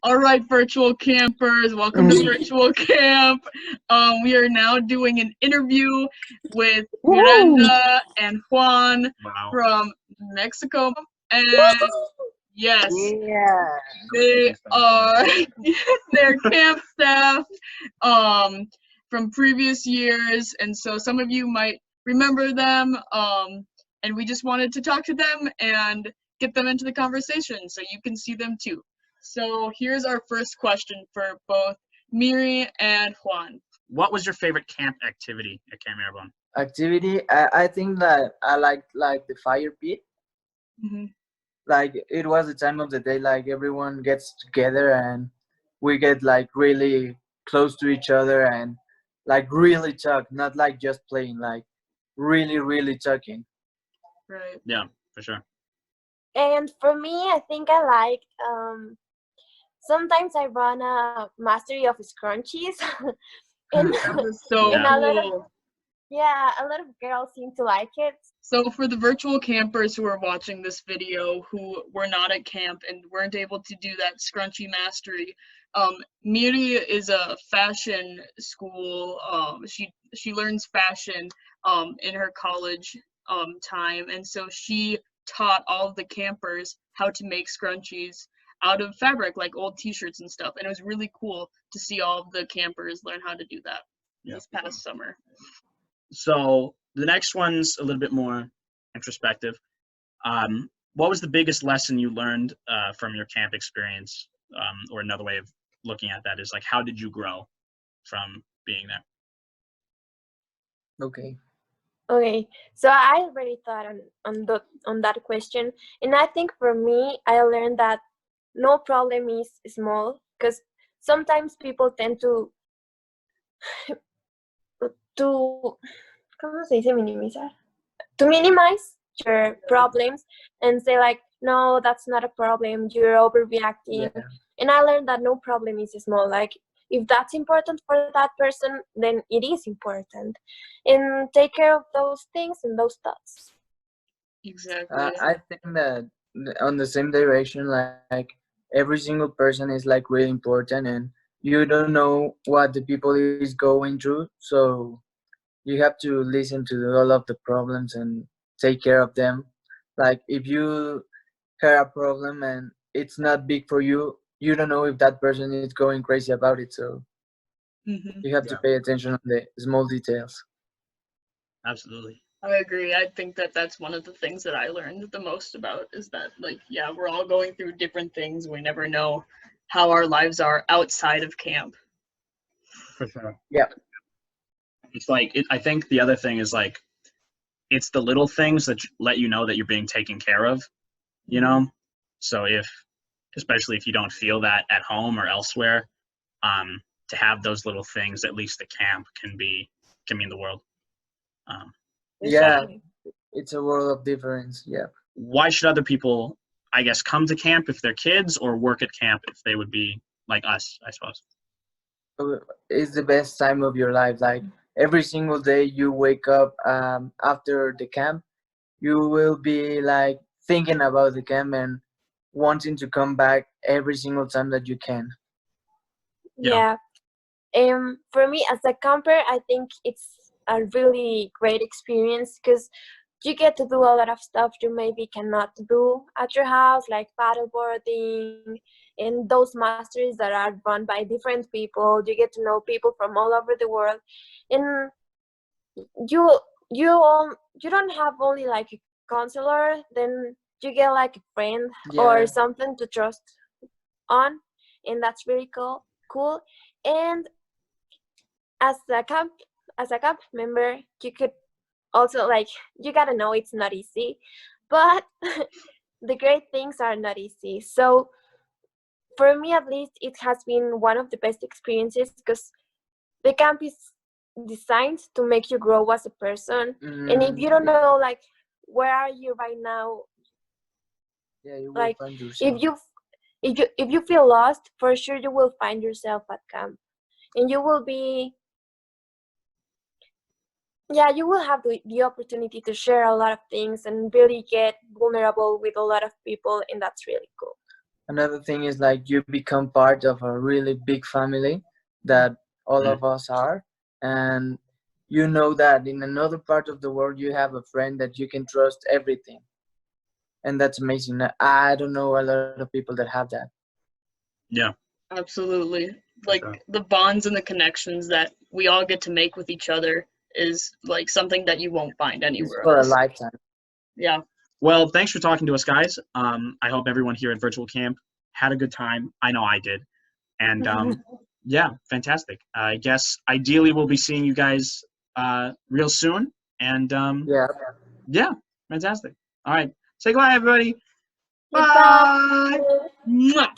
All right, virtual campers, welcome to virtual camp. We are now doing an interview with Miranda and Juan from Mexico. And yes, they are they're camp staff from previous years. And so some of you might remember them. And we just wanted to talk to them and get them into the conversation so you can see them too. So here's our first question for both Miri and Juan. What was your favorite camp activity at Camp Maribon? Activity, I think that I like the fire pit. Mm-hmm. Like it was the time of the day, like everyone gets together and we get like really close to each other and like really talk, not like just playing, like really talking. Right. Yeah, for sure. And for me, I think I like sometimes I run a mastery of scrunchies. and That was so and a lot of, cool. a lot of girls seem to like it. So for the virtual campers who are watching this video who were not at camp and weren't able to do that scrunchie mastery, Miri is a fashion school. She learns fashion in her college time, and so she taught all of the campers how to make scrunchies out of fabric, like old t-shirts and stuff. And it was really cool to see all of the campers learn how to do that this past summer. So the next one's a little bit more introspective. What was the biggest lesson you learned from your camp experience? Or another way of looking at that is like, how did you grow from being there? Okay, so I already thought on that question, and I think for me, I learned that no problem is small, because sometimes people tend to ¿cómo se dice minimizar? To minimize your problems and say like, no, that's not a problem, you're overreacting. And I learned that no problem is small. Like if that's important for that person, then it is important, and take care of those things and those thoughts. Exactly. I think that on the same direction, like every single person is like really important, and you don't know what the people is going through, so you have to listen to all of the problems and take care of them. Like if you hear a problem and it's not big for you, you don't know if that person is going crazy about it, so you have to pay attention on the small details. Absolutely. I agree. I think that that's one of the things that I learned the most about is that, like, yeah, we're all going through different things. We never know how our lives are outside of camp. For sure. Yeah. It's like, I think the other thing is like, it's the little things that let you know that you're being taken care of, you know? So especially if you don't feel that at home or elsewhere, to have those little things, at least at camp, can mean the world. Yeah, it's a world of difference. Yeah. Why should other people, I guess, come to camp if they're kids, or work at camp if they would be like us, I suppose? It's the best time of your life. Like every single day you wake up after the camp, you will be like thinking about the camp and wanting to come back every single time that you can. Yeah. For me as a camper, I think it's a really great experience because you get to do a lot of stuff you maybe cannot do at your house, like paddleboarding and those masteries that are run by different people. You get to know people from all over the world, and you don't have only like a counselor, then you get like a friend or something to trust on, and that's really cool. And as a camp member, you could also, like, you gotta know it's not easy, but the great things are not easy. So for me, at least, it has been one of the best experiences because the camp is designed to make you grow as a person. And if you don't know, like, where are you right now, you will like, find yourself. if you feel lost, for sure you will find yourself at camp, and you will be, you will have the opportunity to share a lot of things and really get vulnerable with a lot of people, and that's really cool. another thing is like you become part of a really big family that all of us are, and you know that in another part of the world you have a friend that you can trust everything, and that's amazing. I don't know a lot of people that have that. Yeah. Absolutely. Like Okay. the bonds and the connections that we all get to make with each other is like something that you won't find It's anywhere for a else. lifetime. Yeah. Well, thanks for talking to us, guys. I hope everyone here at Virtual Camp had a good time. I know I did. And yeah, fantastic. I guess ideally we'll be seeing you guys real soon. And Yeah. yeah, fantastic. All right. Say goodbye, everybody. Goodbye. Bye. Mwah.